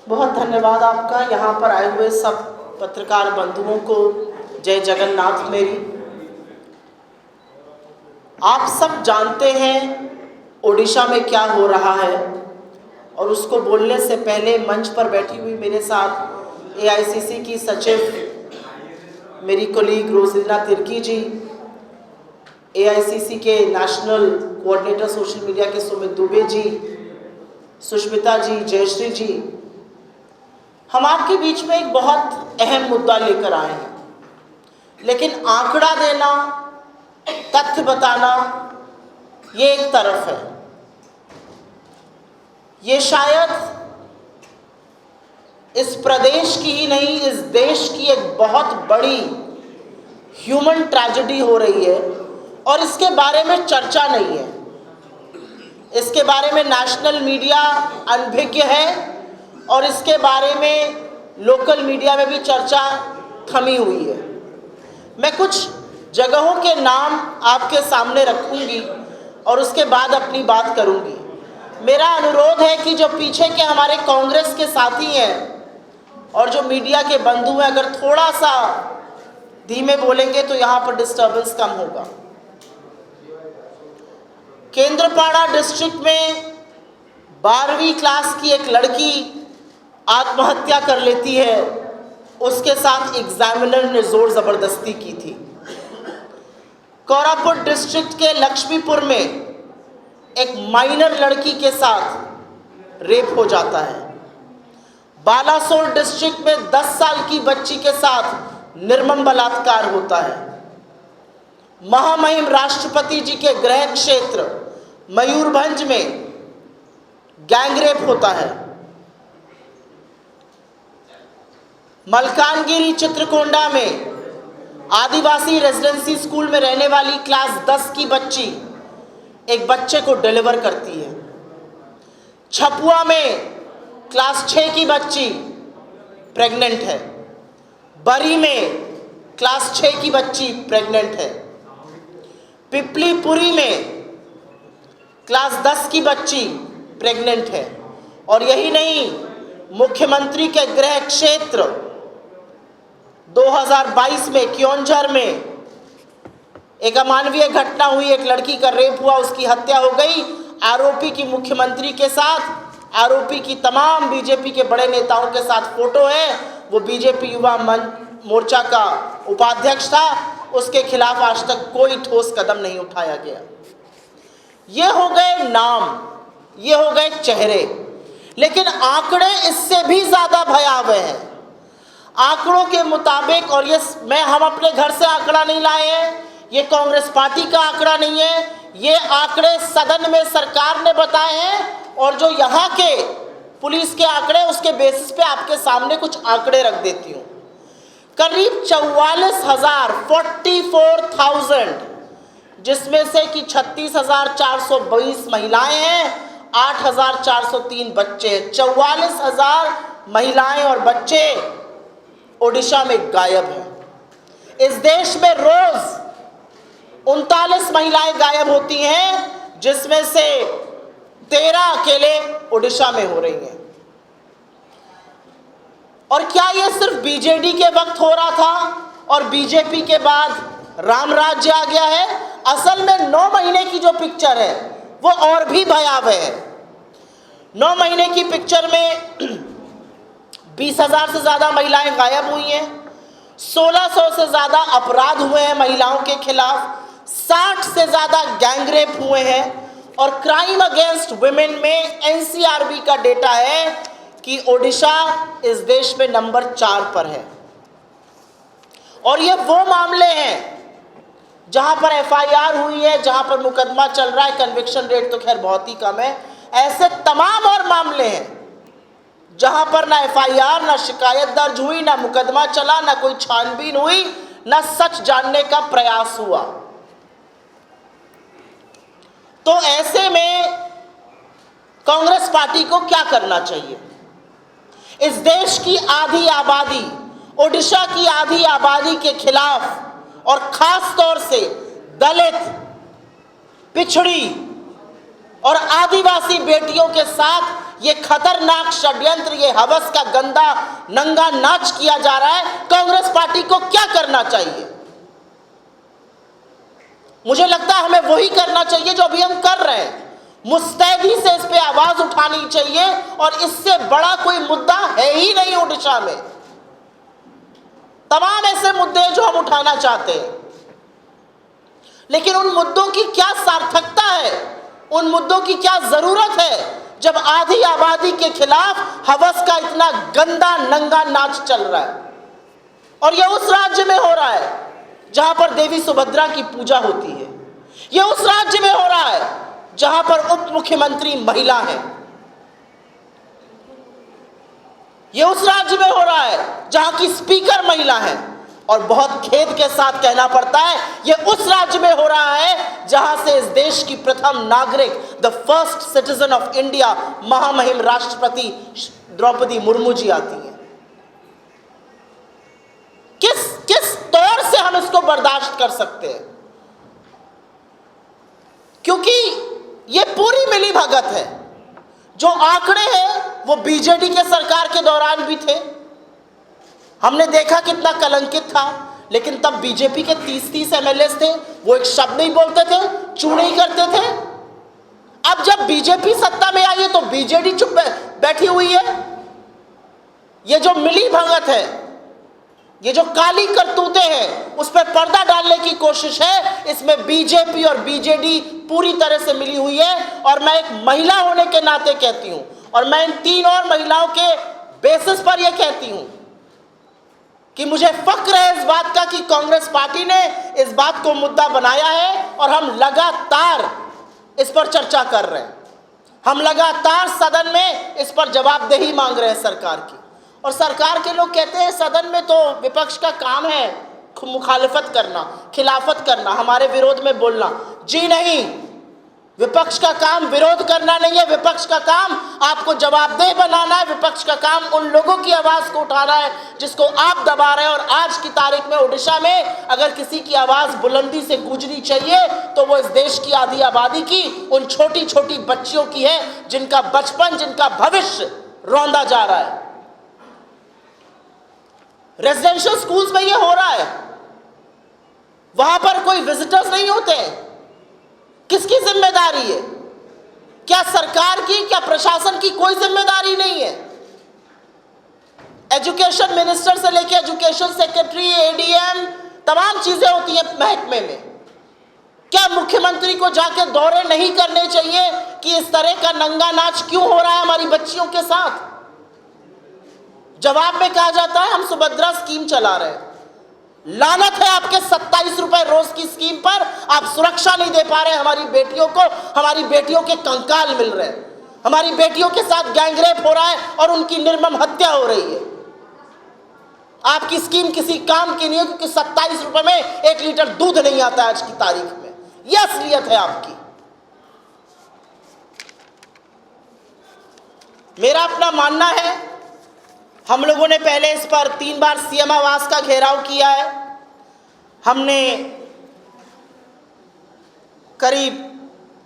बहुत धन्यवाद आपका। यहाँ पर आए हुए सब पत्रकार बंधुओं को जय जगन्नाथ मेरी। आप सब जानते हैं ओडिशा में क्या हो रहा है, और उसको बोलने से पहले मंच पर बैठी हुई मेरे साथ एआईसीसी की सचिव मेरी कोलीग रोजिना तिर्की जी, एआईसीसी के नेशनल कोऑर्डिनेटर सोशल मीडिया के सुमित दुबे जी, सुष्मिता जी, जयश्री जी, हम आपके बीच में एक बहुत अहम मुद्दा लेकर आए हैं। लेकिन आंकड़ा देना, तथ्य बताना, ये एक तरफ है। ये शायद इस प्रदेश की ही नहीं, इस देश की एक बहुत बड़ी ह्यूमन ट्रेजेडी हो रही है, और इसके बारे में चर्चा नहीं है। इसके बारे में नेशनल मीडिया अनभिज्ञ है, और इसके बारे में लोकल मीडिया में भी चर्चा थमी हुई है। मैं कुछ जगहों के नाम आपके सामने रखूंगी और उसके बाद अपनी बात करूंगी। मेरा अनुरोध है कि जो पीछे के हमारे कांग्रेस के साथी हैं और जो मीडिया के बंधु हैं, अगर थोड़ा सा धीमे बोलेंगे तो यहाँ पर डिस्टर्बेंस कम होगा। केंद्रपाड़ा डिस्ट्रिक्ट में 12वीं क्लास की एक लड़की आत्महत्या कर लेती है, उसके साथ एग्जामिनर ने जोर जबरदस्ती की थी। कोरापुट डिस्ट्रिक्ट के लक्ष्मीपुर में एक माइनर लड़की के साथ रेप हो जाता है। बालासोर डिस्ट्रिक्ट में 10 साल की बच्ची के साथ निर्मम बलात्कार होता है। महामहिम राष्ट्रपति जी के गृह क्षेत्र मयूरभंज में गैंगरेप होता है। मलकानगिरी चित्रकोंडा में आदिवासी रेजिडेंसी स्कूल में रहने वाली क्लास 10 की बच्ची एक बच्चे को डिलीवर करती है। छपुआ में क्लास 6 की बच्ची प्रेग्नेंट है। बरी में क्लास 6 की बच्ची प्रेग्नेंट है। पिपलीपुरी में क्लास 10 की बच्ची प्रेग्नेंट है। और यही नहीं, मुख्यमंत्री के गृह क्षेत्र 2022 में क्योंझर में एक अमानवीय घटना हुई, एक लड़की का रेप हुआ, उसकी हत्या हो गई। आरोपी की मुख्यमंत्री के साथ, आरोपी की तमाम बीजेपी के बड़े नेताओं के साथ फोटो है। वो बीजेपी युवा मोर्चा का उपाध्यक्ष था, उसके खिलाफ आज तक कोई ठोस कदम नहीं उठाया गया। ये हो गए नाम, ये हो गए चेहरे, लेकिन आंकड़े इससे भी ज्यादा भयावह हैं। आंकड़ों के मुताबिक, और ये हम अपने घर से आंकड़ा नहीं लाए हैं, ये कांग्रेस पार्टी का आंकड़ा नहीं है, ये आंकड़े सदन में सरकार ने बताए हैं, और जो यहाँ के पुलिस के आंकड़े, उसके बेसिस पे आपके सामने कुछ आंकड़े रख देती हूँ। करीब 44,000 जिसमें से कि 36,420 महिलाएं हैं, 8,403 बच्चे हैं। 44,000 महिलाएं और बच्चे ओडिशा में गायब हैं। इस देश में रोज 39 महिलाएं गायब होती हैं, जिसमें से 13 अकेले ओडिशा में हो रही हैं। और क्या यह सिर्फ बीजेडी के वक्त हो रहा था और बीजेपी के बाद राम राज्य आ गया है? असल में 9 महीने की जो पिक्चर है वो और भी भयावह है। 9 महीने की पिक्चर में 20,000 से ज्यादा महिलाएं गायब हुई हैं, 1600 से ज्यादा अपराध हुए हैं महिलाओं के खिलाफ, 60 से ज्यादा गैंगरेप हुए हैं, और क्राइम अगेंस्ट वुमेन में एनसीआरबी का डेटा है कि ओडिशा इस देश में नंबर 4 पर है। और ये वो मामले हैं जहां पर एफआईआर हुई है, जहां पर मुकदमा चल रहा है, कन्विक्शन रेट तो खैर बहुत ही कम है। ऐसे तमाम और मामले हैं जहां पर ना एफआईआर, ना शिकायत दर्ज हुई, ना मुकदमा चला, ना कोई छानबीन हुई, ना सच जानने का प्रयास हुआ। तो ऐसे में कांग्रेस पार्टी को क्या करना चाहिए? इस देश की आधी आबादी, ओडिशा की आधी आबादी के खिलाफ, और खास तौर से दलित, पिछड़ी और आदिवासी बेटियों के साथ ये खतरनाक षड्यंत्र, ये हवस का गंदा नंगा नाच किया जा रहा है, कांग्रेस पार्टी को क्या करना चाहिए? मुझे लगता है हमें वही करना चाहिए जो अभी हम कर रहे हैं। मुस्तैदी से इस पे आवाज उठानी चाहिए, और इससे बड़ा कोई मुद्दा है ही नहीं ओडिशा में। तमाम ऐसे मुद्दे जो हम उठाना चाहते हैं, लेकिन उन मुद्दों की क्या सार्थकता है, उन मुद्दों की क्या जरूरत है, जब आधी आबादी के खिलाफ हवस का इतना गंदा नंगा नाच चल रहा है। और यह उस राज्य में हो रहा है जहां पर देवी सुभद्रा की पूजा होती है। यह उस राज्य में हो रहा है जहां पर उप मुख्यमंत्री महिला है। यह उस राज्य में हो रहा है जहां की स्पीकर महिला है। और बहुत खेद के साथ कहना पड़ता है, यह उस राज्य में हो रहा है जहां से इस देश की प्रथम नागरिक, the first citizen of India, महामहिम राष्ट्रपति द्रौपदी मुर्मू जी आती हैं। किस तौर से हम इसको बर्दाश्त कर सकते हैं? क्योंकि ये पूरी मिली भगत है। जो आंकड़े हैं वो बीजेडी के सरकार के दौरान भी थे, हमने देखा कितना कलंकित था, लेकिन तब बीजेपी के 30-30 एमएलए थे, वो एक शब्द नहीं बोलते थे, चू नहीं करते थे। अब जब बीजेपी सत्ता में आई है तो बीजेडी चुप बैठी हुई है। ये जो मिली भगत है, ये जो काली करतूतें हैं, उस पर पर्दा डालने की कोशिश है, इसमें बीजेपी और बीजेडी पूरी तरह से मिली हुई है। और मैं एक महिला होने के नाते कहती हूं, और मैं इन 3 और महिलाओं के बेसिस पर यह कहती हूं कि मुझे फक्र है इस बात का कि कांग्रेस पार्टी ने इस बात को मुद्दा बनाया है, और हम लगातार इस पर चर्चा कर रहे हैं। हम लगातार सदन में इस पर जवाबदेही मांग रहे हैं सरकार की। और सरकार के लोग कहते हैं सदन में तो विपक्ष का काम है मुखालिफत करना, खिलाफत करना, हमारे विरोध में बोलना। जी नहीं, विपक्ष का काम विरोध करना नहीं है। विपक्ष का काम आपको जवाबदेह बनाना है। विपक्ष का काम उन लोगों की आवाज को उठाना है जिसको आप दबा रहे हैं। और आज की तारीख में उड़ीसा में अगर किसी की आवाज बुलंदी से गूंजनी चाहिए तो वो इस देश की आधी आबादी की, उन छोटी छोटी बच्चियों की है जिनका बचपन, जिनका भविष्य रौंदा जा रहा है। रेजिडेंशियल स्कूल्स में ये हो रहा है, वहां पर कोई विजिटर्स नहीं होते। किसकी जिम्मेदारी है? क्या सरकार की, क्या प्रशासन की कोई जिम्मेदारी नहीं है? एजुकेशन मिनिस्टर से लेकर एजुकेशन सेक्रेटरी, एडीएम, तमाम चीजें होती हैं महकमे में। क्या मुख्यमंत्री को जाके दौरे नहीं करने चाहिए कि इस तरह का नंगा नाच क्यों हो रहा है हमारी बच्चियों के साथ? जवाब में कहा जाता है हम सुभद्रा स्कीम चला रहे हैं। लानत है आपके 27 रुपए रोज की स्कीम पर। आप सुरक्षा नहीं दे पा रहे हमारी बेटियों को। हमारी बेटियों के कंकाल मिल रहे हैं, हमारी बेटियों के साथ गैंगरेप हो रहा है और उनकी निर्मम हत्या हो रही है। आपकी स्कीम किसी काम की नहीं है, क्योंकि 27 रुपए में 1 लीटर दूध नहीं आता आज की तारीख में। यह असलियत है आपकी। मेरा अपना मानना है, हम लोगों ने पहले इस पर 3 बार सीएम आवास का घेराव किया है। हमने करीब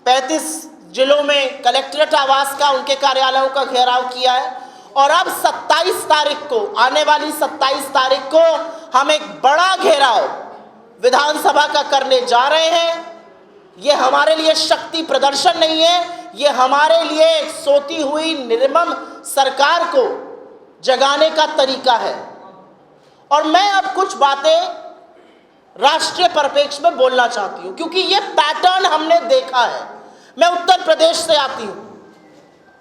35 जिलों में कलेक्ट्रेट आवास का, उनके कार्यालयों का घेराव किया है। और अब 27 तारीख को, आने वाली 27 तारीख को हम एक बड़ा घेराव विधानसभा का करने जा रहे हैं। ये हमारे लिए शक्ति प्रदर्शन नहीं है, ये हमारे लिए एक सोती हुई निर्मम सरकार को जगाने का तरीका है। और मैं अब कुछ बातें राष्ट्रीय परिप्रेक्ष्य में बोलना चाहती हूं, क्योंकि ये पैटर्न हमने देखा है। मैं उत्तर प्रदेश से आती हूं,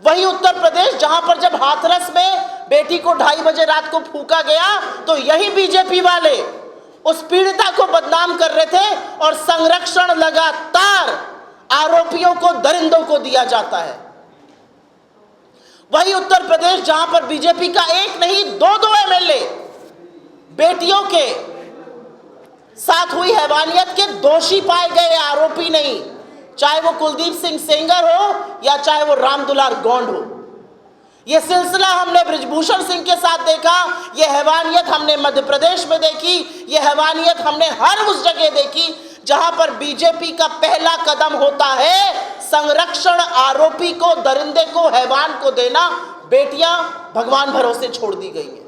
वही उत्तर प्रदेश जहां पर जब हाथरस में बेटी को 2:30 बजे रात को फूंका गया तो यही बीजेपी वाले उस पीड़िता को बदनाम कर रहे थे, और संरक्षण लगातार आरोपियों को, दरिंदों को दिया जाता है। वही उत्तर प्रदेश जहां पर बीजेपी का एक नहीं 2-2 एमएलए बेटियों के साथ हुई हैवानियत के दोषी पाए गए, आरोपी नहीं। चाहे वो कुलदीप सिंह सेंगर हो या चाहे वो रामदुलार गौंड हो। यह सिलसिला हमने बृजभूषण सिंह के साथ देखा, यह हैवानियत हमने मध्य प्रदेश में देखी, यह हैवानियत हमने हर उस जगह देखी जहां पर बीजेपी का पहला कदम होता है संरक्षण आरोपी को, दरिंदे को, हैवान को देना, बेटियां भगवान भरोसे छोड़ दी गई हैं।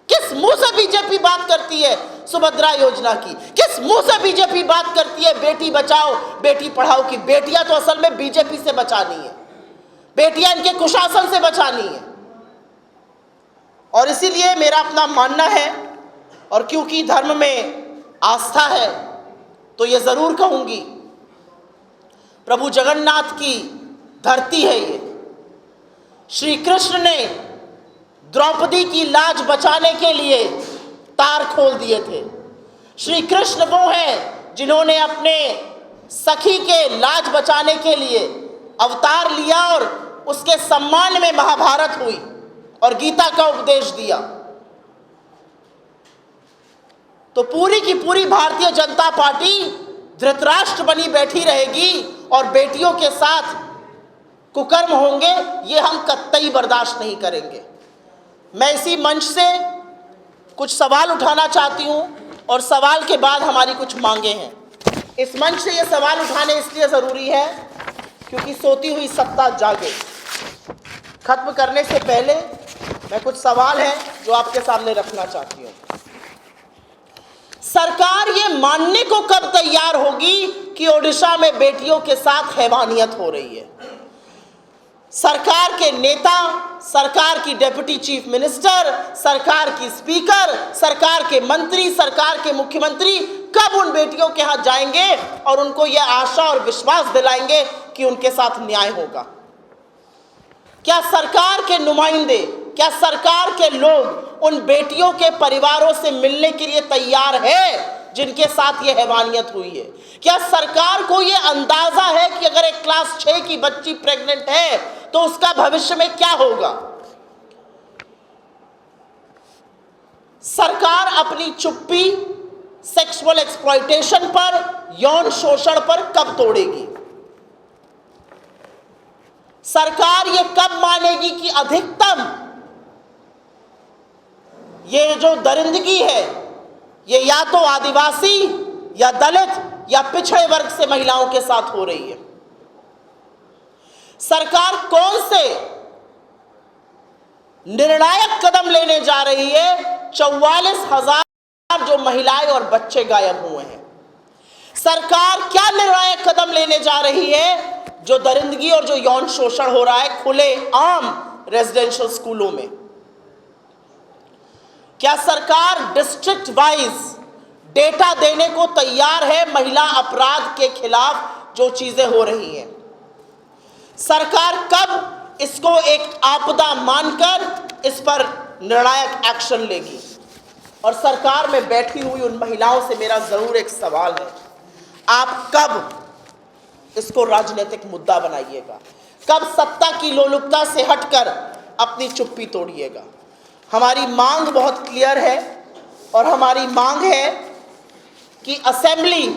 किस मुंह से बीजेपी बात करती है सुभद्रा योजना की? किस मुंह से बीजेपी बात करती है बेटी बचाओ बेटी पढ़ाओ की? बेटियां तो असल में बीजेपी से बचानी है, बेटियां इनके कुशासन से बचानी है। और इसीलिए मेरा अपना मानना है, और क्योंकि धर्म में आस्था है तो ये जरूर कहूंगी, प्रभु जगन्नाथ की धरती है ये। श्री कृष्ण ने द्रौपदी की लाज बचाने के लिए तार खोल दिए थे। श्री कृष्ण वो हैं जिन्होंने अपने सखी के लाज बचाने के लिए अवतार लिया और उसके सम्मान में महाभारत हुई और गीता का उपदेश दिया। तो पूरी की पूरी भारतीय जनता पार्टी धृतराष्ट्र बनी बैठी रहेगी और बेटियों के साथ कुकर्म होंगे, ये हम कतई बर्दाश्त नहीं करेंगे। मैं इसी मंच से कुछ सवाल उठाना चाहती हूं और सवाल के बाद हमारी कुछ मांगे हैं। इस मंच से ये सवाल उठाने इसलिए ज़रूरी है क्योंकि सोती हुई सत्ता जागे। खत्म करने से पहले मैं कुछ सवाल हैं जो आपके सामने रखना चाहती हूँ। सरकार ये मानने को कब तैयार होगी कि ओडिशा में बेटियों के साथ हैवानियत हो रही है? सरकार के नेता, सरकार की डिप्टी चीफ मिनिस्टर, सरकार की स्पीकर, सरकार के मंत्री, सरकार के मुख्यमंत्री कब उन बेटियों के हाथ जाएंगे और उनको यह आशा और विश्वास दिलाएंगे कि उनके साथ न्याय होगा? क्या सरकार के नुमाइंदे, क्या सरकार के लोग उन बेटियों के परिवारों से मिलने के लिए तैयार है जिनके साथ ये हैवानियत हुई है? क्या सरकार को ये अंदाजा है कि अगर एक क्लास 6 की बच्ची प्रेग्नेंट है तो उसका भविष्य में क्या होगा? सरकार अपनी चुप्पी सेक्सुअल एक्सप्लॉयटेशन पर, यौन शोषण पर कब तोड़ेगी? सरकार ये कब मानेगी कि अधिकतम ये जो दरिंदगी है ये या तो आदिवासी या दलित या पिछड़े वर्ग से महिलाओं के साथ हो रही है? सरकार कौन से निर्णायक कदम लेने जा रही है? 44,000 जो महिलाएं और बच्चे गायब हुए हैं। सरकार क्या निर्णायक कदम लेने जा रही है जो दरिंदगी और जो यौन शोषण हो रहा है खुले आम रेजिडेंशियल स्कूलों में? क्या सरकार डिस्ट्रिक्ट वाइज डेटा देने को तैयार है महिला अपराध के खिलाफ जो चीजें हो रही हैं? सरकार कब इसको एक आपदा मानकर इस पर निर्णायक एक्शन लेगी? और सरकार में बैठी हुई उन महिलाओं से मेरा जरूर एक सवाल है, आप कब इसको राजनीतिक मुद्दा बनाइएगा? कब सत्ता की लोलुपता से हटकर अपनी चुप्पी तोड़िएगा? हमारी मांग बहुत क्लियर है और हमारी मांग है कि असेंबली,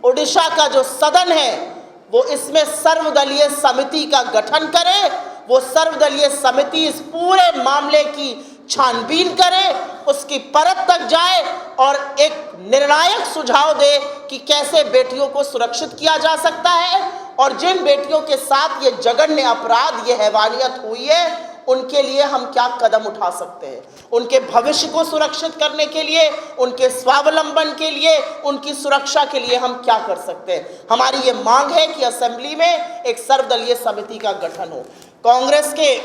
ओडिशा का जो सदन है वो इसमें सर्वदलीय समिति का गठन करे। वो सर्वदलीय समिति इस पूरे मामले की छानबीन करे, उसकी परत तक जाए और एक निर्णायक सुझाव दे कि कैसे बेटियों को सुरक्षित किया जा सकता है और जिन बेटियों के साथ ये जघन्य अपराध, ये हैवानियत हुई है, उनके लिए हम क्या कदम उठा सकते हैं, उनके भविष्य को सुरक्षित करने के लिए, उनके स्वावलंबन के लिए, उनकी सुरक्षा के लिए हम क्या कर सकते हैं। हमारी ये मांग है कि असेंबली में एक सर्वदलीय समिति का गठन हो। कांग्रेस के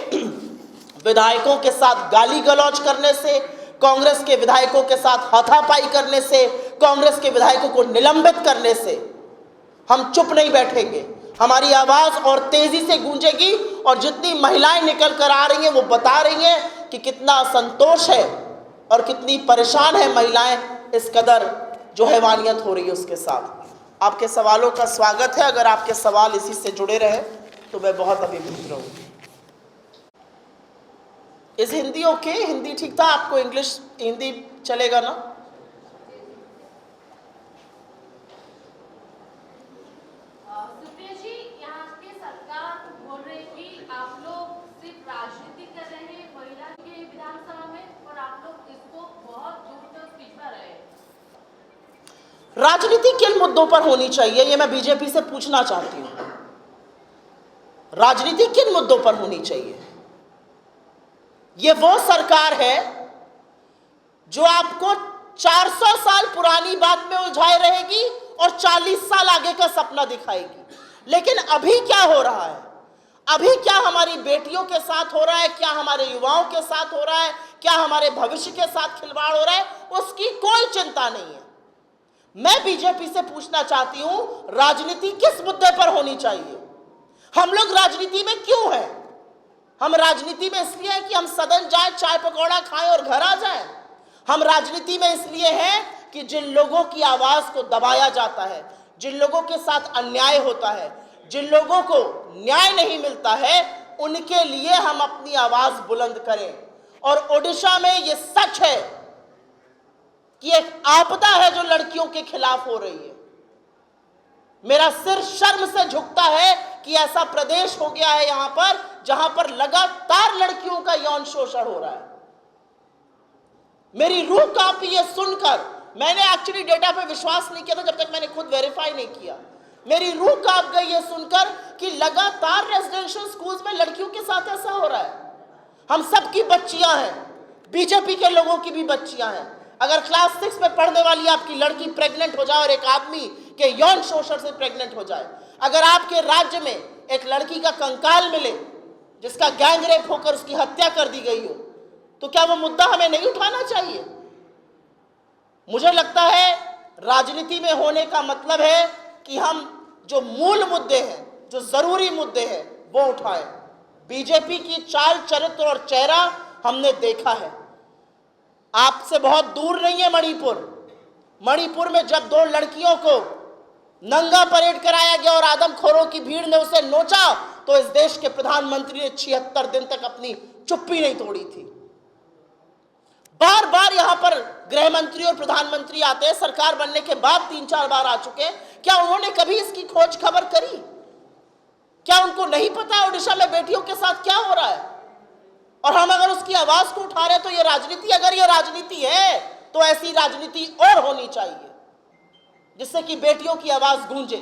विधायकों के साथ गाली गलौज करने से, कांग्रेस के विधायकों के साथ हाथापाई करने से, कांग्रेस के विधायकों को निलंबित करने से हम चुप नहीं बैठेंगे। हमारी आवाज और तेजी से गूंजेगी और जितनी महिलाएं निकल कर आ रही हैं वो बता रही हैं कि कितना असंतोष है और कितनी परेशान है महिलाएं इस कदर जो हैवानियत हो रही है उसके साथ। आपके सवालों का स्वागत है। अगर आपके सवाल इसी से जुड़े रहे तो मैं बहुत अभिभूत रहूंगी। इस हिंदी ओके? हिंदी ठीक था आपको? इंग्लिश, हिंदी चलेगा ना? राजनीति किन मुद्दों पर होनी चाहिए ये मैं बीजेपी से पूछना चाहती हूँ। राजनीति किन मुद्दों पर होनी चाहिए? ये वो सरकार है जो आपको 400 साल पुरानी बात में उलझाए रहेगी और 40 साल आगे का सपना दिखाएगी। लेकिन अभी क्या हो रहा है, अभी क्या हमारी बेटियों के साथ हो रहा है, क्या हमारे युवाओं के साथ हो रहा है, क्या हमारे भविष्य के साथ खिलवाड़ हो रहा है, उसकी कोई चिंता नहीं है। मैं बीजेपी से पूछना चाहती हूं, राजनीति किस मुद्दे पर होनी चाहिए? हम लोग राजनीति में क्यों हैं? हम राजनीति में इसलिए हैं कि हम सदन जाए, चाय पकौड़ा खाएं और घर आ जाएं। हम राजनीति में इसलिए हैं कि जिन लोगों की आवाज को दबाया जाता है, जिन लोगों के साथ अन्याय होता है, जिन लोगों को न्याय नहीं मिलता है, उनके लिए हम अपनी आवाज बुलंद करें। और ओडिशा में यह सच है कि एक आपदा है जो लड़कियों के खिलाफ हो रही है। मेरा सिर शर्म से झुकता है कि ऐसा प्रदेश हो गया है यहां पर जहां पर लगातार लड़कियों का यौन शोषण हो रहा है। मेरी रूह कांपी ये सुनकर। मैंने एक्चुअली डेटा पे विश्वास नहीं किया था जब तक मैंने खुद वेरीफाई नहीं किया। मेरी रूह कांप गई ये सुनकर कि लगातार रेजिडेंशियल स्कूल्स में लड़कियों के साथ ऐसा हो रहा है। हम सबकी बच्चियां हैं, बीजेपी के लोगों की भी बच्चियां हैं। अगर क्लास 6 में पढ़ने वाली आपकी लड़की प्रेग्नेंट हो जाए और एक आदमी के यौन शोषण से प्रेग्नेंट हो जाए, अगर आपके राज्य में एक लड़की का कंकाल मिले जिसका गैंग रेप होकर उसकी हत्या कर दी गई हो, तो क्या वो मुद्दा हमें नहीं उठाना चाहिए? मुझे लगता है राजनीति में होने का मतलब है कि हम जो मूल मुद्दे हैं, जो जरूरी मुद्दे हैं, वो उठाएं। बीजेपी की चाल, चरित्र और चेहरा हमने देखा है। आपसे बहुत दूर नहीं है मणिपुर। मणिपुर में जब 2 लड़कियों को नंगा परेड कराया गया और आदमखोरों की भीड़ ने उसे नोचा, तो इस देश के प्रधानमंत्री ने 76 दिन तक अपनी चुप्पी नहीं तोड़ी थी। बार बार यहां पर गृह मंत्री और प्रधानमंत्री आते हैं, सरकार बनने के बाद 3-4 बार आ चुके हैं। क्या उन्होंने कभी इसकी खोज खबर करी? क्या उनको नहीं पता ओडिशा में बेटियों के साथ क्या हो रहा है? और हम अगर उसकी आवाज को उठा रहे हैं तो ये राजनीति, अगर ये राजनीति है तो ऐसी राजनीति और होनी चाहिए जिससे कि बेटियों की आवाज गूंजे।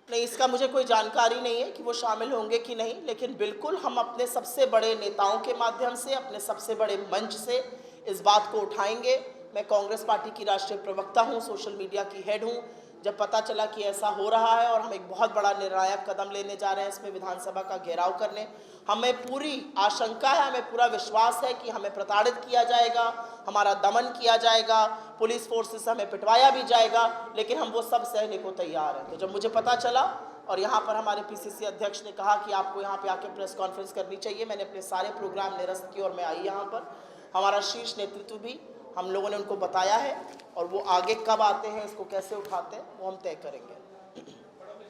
नहीं, इसका मुझे कोई जानकारी नहीं है कि वो शामिल होंगे कि नहीं, लेकिन बिल्कुल हम अपने सबसे बड़े नेताओं के माध्यम से, अपने सबसे बड़े मंच से इस बात को उठाएंगे। मैं कांग्रेस पार्टी की राष्ट्रीय प्रवक्ता हूं, सोशल मीडिया की हेड हूं। जब पता चला कि ऐसा हो रहा है और हम एक बहुत बड़ा निर्णायक कदम लेने जा रहे हैं इसमें विधानसभा का घेराव करने, हमें पूरी आशंका है, हमें पूरा विश्वास है कि हमें प्रताड़ित किया जाएगा, हमारा दमन किया जाएगा, पुलिस फोर्सेस से हमें पिटवाया भी जाएगा, लेकिन हम वो सब सहने को तैयार हैं। तो जब मुझे पता चला और यहाँ पर हमारे पीसीसी अध्यक्ष ने कहा कि आपको यहाँ पे आके प्रेस कॉन्फ्रेंस करनी चाहिए, मैंने अपने सारे प्रोग्राम निरस्त किए और मैं आई यहाँ पर। हमारा शीर्ष नेतृत्व भी, हम लोगों ने उनको बताया है और वो आगे कब आते हैं, इसको कैसे उठाते हैं, वो हम तय करेंगे।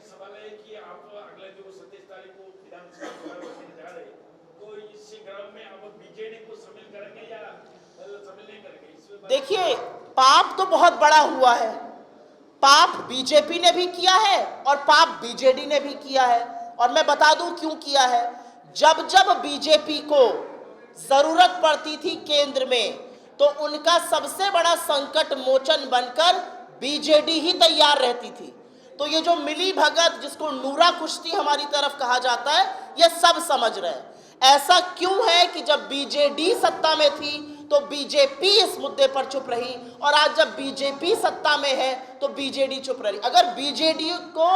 सवाल है कि आप अगले जो 27 तारीख को विधानसभा जा रहे हैं, तो इस ग्राम में आप बीजेडी को शामिल करेंगे या शामिल नहीं करेंगे? देखिए, पाप तो बहुत बड़ा हुआ है। पाप बीजेपी ने भी किया है और पाप बीजेडी ने भी किया है, और मैं बता दूं क्यों किया है। जब जब बीजेपी को जरूरत पड़ती थी केंद्र में, तो उनका सबसे बड़ा संकट मोचन बनकर बीजेडी ही तैयार रहती थी। तो ये जो मिली भगत, जिसको नूरा कुश्ती हमारी तरफ कहा जाता है, ये सब समझ रहे हैं। ऐसा क्यों है कि जब बीजेडी सत्ता में थी तो बीजेपी इस मुद्दे पर चुप रही, और आज जब बीजेपी सत्ता में है तो बीजेडी चुप रही। अगर बीजेडी को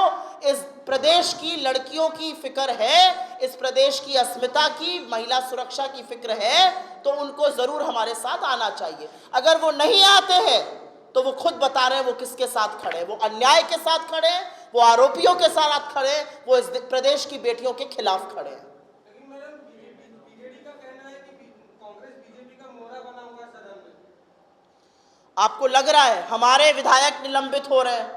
इस प्रदेश की लड़कियों की फिक्र है, इस प्रदेश की अस्मिता की, महिला सुरक्षा की फिक्र है, तो उनको जरूर हमारे साथ आना चाहिए। अगर वो नहीं आते हैं तो वो खुद बता रहे हैं वो किसके साथ खड़े हैं। वो अन्याय के साथ खड़े हैं, वो आरोपियों के साथ खड़े हैं, वो इस प्रदेश की बेटियों के खिलाफ खड़े हैं। आपको लग रहा है हमारे विधायक निलंबित हो रहे हैं,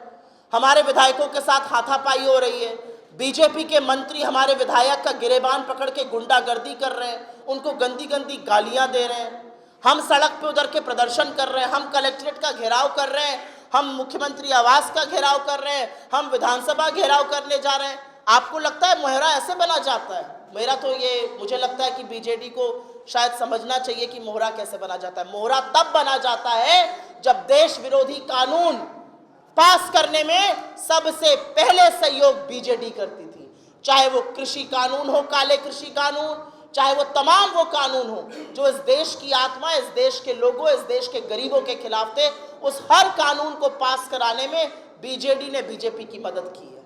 हमारे विधायकों के साथ हाथापाई हो रही है, बीजेपी के मंत्री हमारे विधायक का गिरेबान पकड़ के गुंडागर्दी कर रहे हैं, उनको गंदी गंदी गालियां दे रहे हैं, हम सड़क पे उतर के प्रदर्शन कर रहे हैं, हम कलेक्ट्रेट का घेराव कर रहे हैं, हम मुख्यमंत्री आवास का घेराव कर रहे हैं, हम विधानसभा घेराव करने जा रहे हैं। आपको लगता है मोहरा ऐसे बना जाता है? मेरा तो ये, मुझे लगता है कि बीजेडी को शायद समझना चाहिए कि मोहरा कैसे बना जाता है। मोहरा तब बना जाता है जब देश विरोधी कानून पास करने में सबसे पहले सहयोग बीजेडी करती थी, चाहे वो कृषि कानून हो, काले कृषि कानून, चाहे वो तमाम वो कानून हो जो इस देश की आत्मा, इस देश के लोगों, इस देश के गरीबों के खिलाफ थे। उस हर कानून को पास कराने में बीजेडी ने बीजेपी की मदद की है।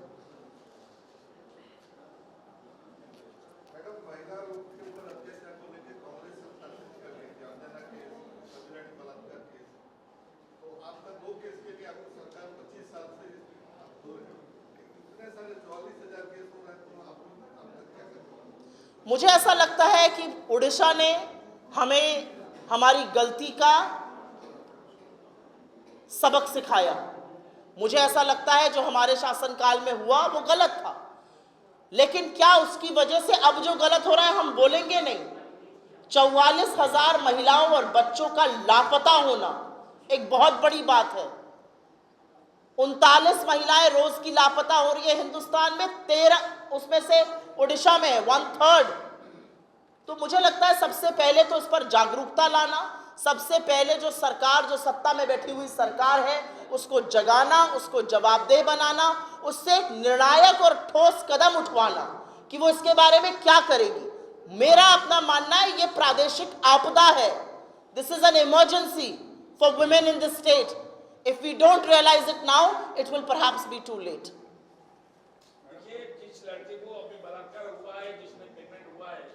मुझे ऐसा लगता है कि उड़ीसा ने हमें हमारी गलती का सबक सिखाया। मुझे ऐसा लगता है जो हमारे शासनकाल में हुआ वो गलत था, लेकिन क्या उसकी वजह से अब जो गलत हो रहा है हम बोलेंगे नहीं? 44,000 महिलाओं और बच्चों का लापता होना एक बहुत बड़ी बात है। 39 महिलाएं रोज की लापता हो रही है हिंदुस्तान में, 13 उसमें से उड़ीसा में 1/3। तो मुझे लगता है सबसे पहले तो इस पर जागरूकता लाना, सबसे पहले जो सरकार, जो सत्ता में बैठी हुई सरकार है, उसको जगाना, उसको जवाबदेह बनाना, उससे एक निर्णायक और ठोस कदम उठवाना कि वो इसके बारे में क्या करेगी। मेरा अपना मानना है ये प्रादेशिक आपदा है। This is an emergency for women in this state. If we don't realize it now, it will perhaps be too late. देखिए, जिस लड़के को अभी बलात्कार हुआ है, जिसमें प्रेग्नेंट हुआ है,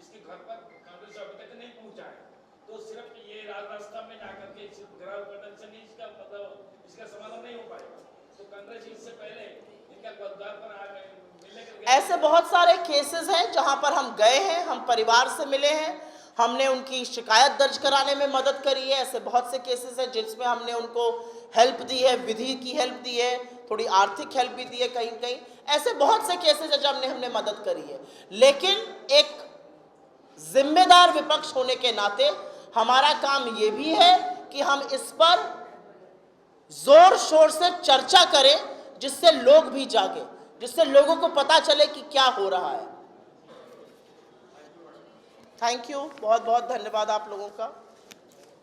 इसके घर पर कांग्रेस अभी तक नहीं पहुंचा है, तो सिर्फ ये रास्ता में जाकर के सिर्फ घराव करने से नहीं इसका मतलब इसका समाधान नहीं हो पाएगा। तो कांग्रेस इससे पहले इनका द्वार पर आ गए, मिलने के लिए ऐसे बहुत सारे केसेस हैं जहां पर हम गए हैं, हम परिवार से मिले हैं, हमने उनकी शिकायत दर्ज कराने में मदद करी है। ऐसे बहुत से केसेस हैं जिसमें हमने उनको हेल्प दी है, विधि की हेल्प दी है, थोड़ी आर्थिक हेल्प भी दी है कहीं कहीं। ऐसे बहुत से केसेस हैं जब हमने मदद करी है। लेकिन एक जिम्मेदार विपक्ष होने के नाते हमारा काम ये भी है कि हम इस पर जोर शोर से चर्चा करें, जिससे लोग भी जागे, जिससे लोगों को पता चले कि क्या हो रहा है। थैंक यू, बहुत बहुत धन्यवाद आप लोगों का।